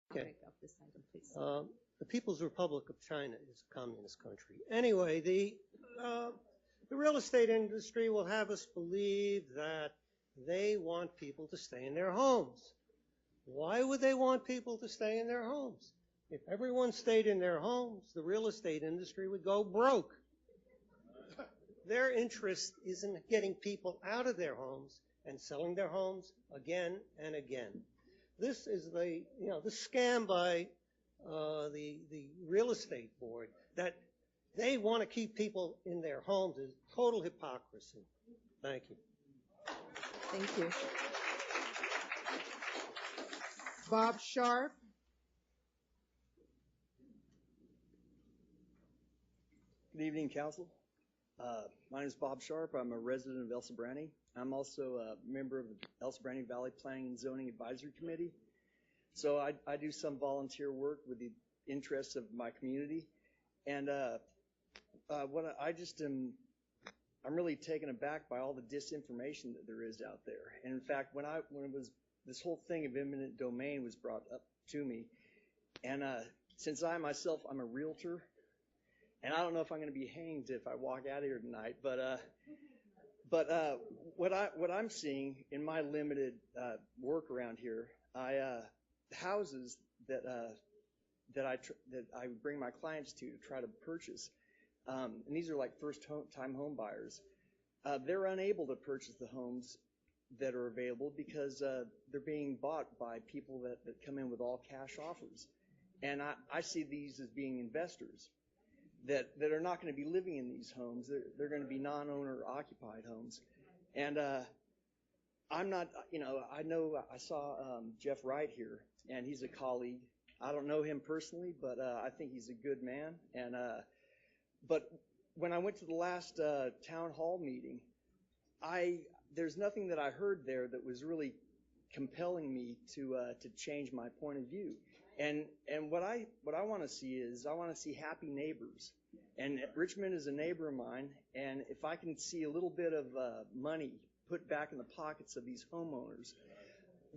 topic of this item, please. The People's Republic of China is a communist country. Anyway, the real estate industry will have us believe that they want people to stay in their homes. Why would they want people to stay in their homes? If everyone stayed in their homes, the real estate industry would go broke. Their interest is in getting people out of their homes and selling their homes again and again. This is the scam by the real estate board that they want to keep people in their homes is total hypocrisy. Thank you. Thank you. Bob Sharp. Good evening, Council. My name is Bob Sharp. I'm a resident of El Sobrante. I'm also a member of the El Sobrante Valley Planning and Zoning Advisory Committee. So I do some volunteer work with the interests of my community. And I'm really taken aback by all the disinformation that there is out there. And in fact, when this whole thing of eminent domain was brought up to me, and since I'm a realtor, and I don't know if I'm going to be hanged if I walk out of here tonight, but what I'm seeing in my limited work around here, the houses that I bring my clients to try to purchase, and these are like first-time home buyers, they're unable to purchase the homes that are available because they're being bought by people that come in with all cash offers. And I see these as being investors that are not going to be living in these homes. They're going to be non-owner occupied homes. And I'm not, I saw Jeff Wright here, and he's a colleague. I don't know him personally, but I think he's a good man. And but when I went to the last town hall meeting, there's nothing that I heard there that was really compelling me to change my point of view. And what I want to see is I want to see happy neighbors. And Richmond is a neighbor of mine, and if I can see a little bit of money put back in the pockets of these homeowners,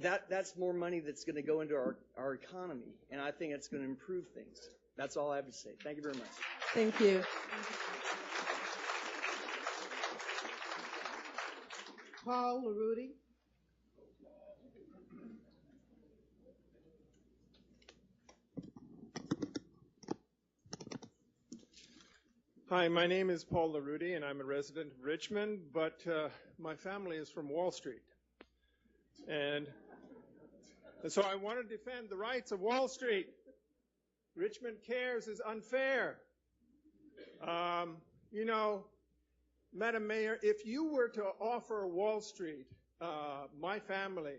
that's more money that's going to go into our economy, and I think it's going to improve things. That's all I have to say. Thank you very much. Thank you. Paul LaRuti. Hi, my name is Paul LaRuti, and I'm a resident of Richmond, but my family is from Wall Street. And so I want to defend the rights of Wall Street. Richmond Cares is unfair. Madam Mayor, if you were to offer Wall Street, my family,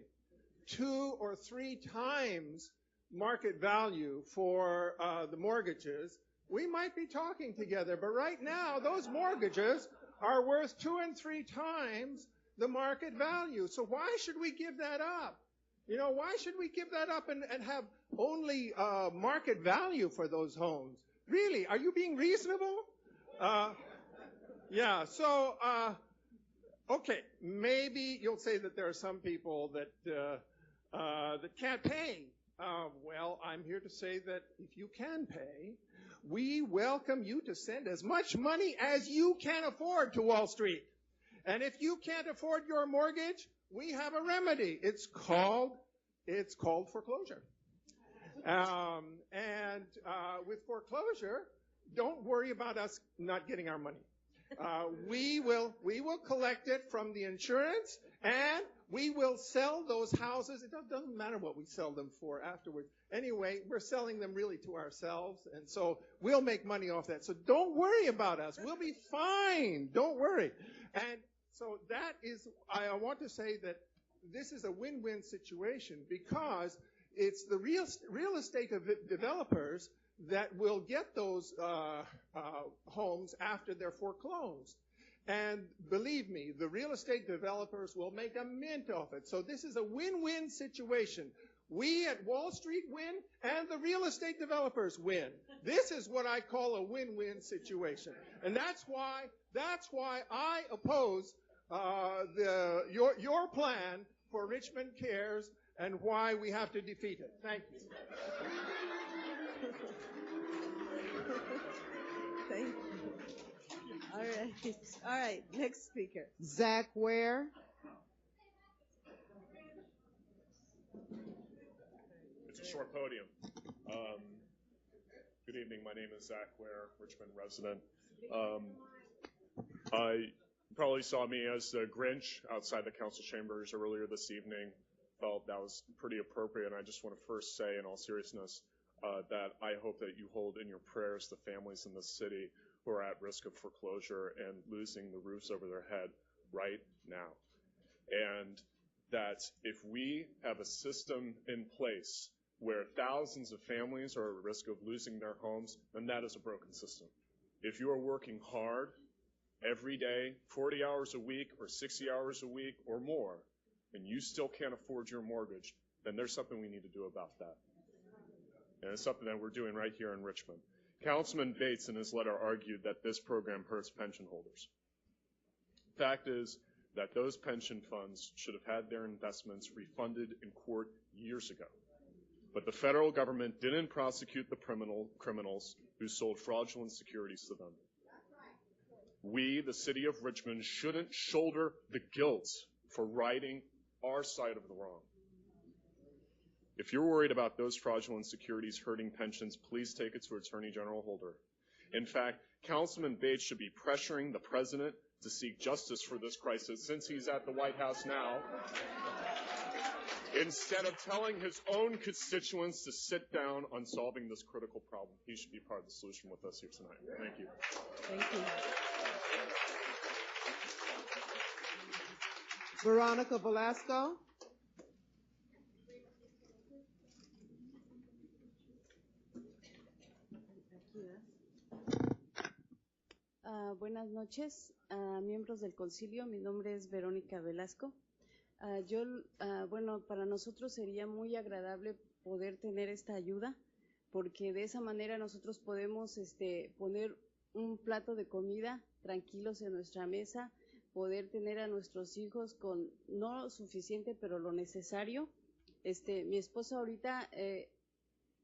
2 or 3 times market value for the mortgages, we might be talking together. But right now, those mortgages are worth 2 and 3 times the market value. So why should we give that up? Why should we give that up and have only market value for those homes? Really, are you being reasonable? Yeah, so, okay, maybe you'll say that there are some people that can't pay. Well, I'm here to say that if you can pay, we welcome you to send as much money as you can afford to Wall Street. And if you can't afford your mortgage, we have a remedy. It's called foreclosure. And with foreclosure, don't worry about us not getting our money. We will collect it from the insurance, and we will sell those houses. It doesn't matter what we sell them for afterwards. Anyway, we're selling them really to ourselves, and so we'll make money off that. So don't worry about us. We'll be fine. Don't worry. And so that is, I want to say that this is a win-win situation because it's the real estate developers that will get those homes after they're foreclosed. And believe me, the real estate developers will make a mint off it. So this is a win-win situation. We at Wall Street win, and the real estate developers win. This is what I call a win-win situation. And that's why I oppose your plan for Richmond Cares and why we have to defeat it. Thank you. All right, next speaker. Zach Ware. It's a short podium. Good evening. My name is Zach Ware, Richmond resident. You probably saw me as the Grinch outside the council chambers earlier this evening. Felt that was pretty appropriate. And I just want to first say, in all seriousness, that I hope that you hold in your prayers the families in this city who are at risk of foreclosure and losing the roofs over their head right now. And that if we have a system in place where thousands of families are at risk of losing their homes, then that is a broken system. If you are working hard every day, 40 hours a week or 60 hours a week or more, and you still can't afford your mortgage, then there's something we need to do about that. And it's something that we're doing right here in Richmond. Councilman Bates in his letter argued that this program hurts pension holders. Fact is that those pension funds should have had their investments refunded in court years ago. But the federal government didn't prosecute the criminals who sold fraudulent securities to them. We, the city of Richmond, shouldn't shoulder the guilt for righting our side of the wrong. If you're worried about those fraudulent securities hurting pensions, please take it to Attorney General Holder. In fact, Councilman Bates should be pressuring the president to seek justice for this crisis since he's at the White House now, instead of telling his own constituents to sit down on solving this critical problem. He should be part of the solution with us here tonight. Thank you. Thank you. Veronica Velasco. Buenas noches, miembros del concilio. Mi nombre es Verónica Velasco. Bueno, para nosotros sería muy agradable poder tener esta ayuda, porque de esa manera nosotros podemos poner un plato de comida tranquilos en nuestra mesa, poder tener a nuestros hijos con no lo suficiente, pero lo necesario. Mi esposo ahorita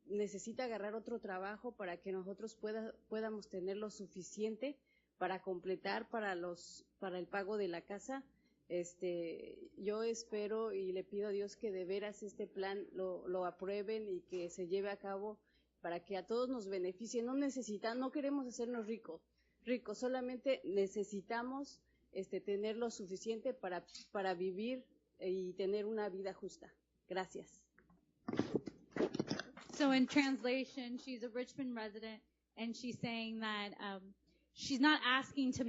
necesita agarrar otro trabajo para que nosotros podamos tener lo suficiente para completar para el pago de la casa. Yo espero y le pido a Dios que de veras este plan lo aprueben y que se lleve a cabo para que a todos nos beneficie. No queremos hacernos ricos, solamente necesitamos tener lo suficiente para vivir y tener una vida justa. Gracias. So in translation, she's a Richmond resident, and she's saying that she's not asking to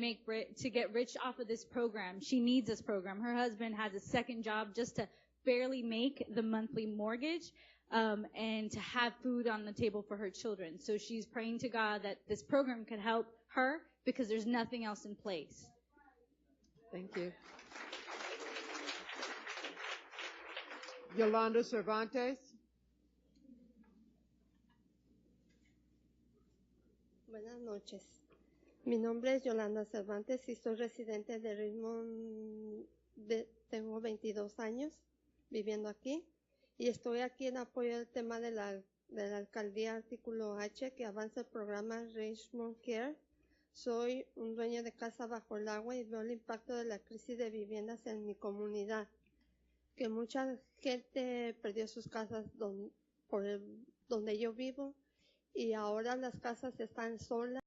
get rich off of this program. She needs this program. Her husband has a second job just to barely make the monthly mortgage and to have food on the table for her children. So she's praying to God that this program could help her because there's nothing else in place. Thank you. Yolanda Cervantes. Buenas noches. Mi nombre es Yolanda Cervantes y soy residente de Richmond. Tengo 22 años viviendo aquí y estoy aquí en apoyo del tema de la alcaldía Artículo H que avanza el programa Richmond Care. Soy un dueño de casa bajo el agua y veo el impacto de la crisis de viviendas en mi comunidad, que mucha gente perdió sus casas donde yo vivo y ahora las casas están solas.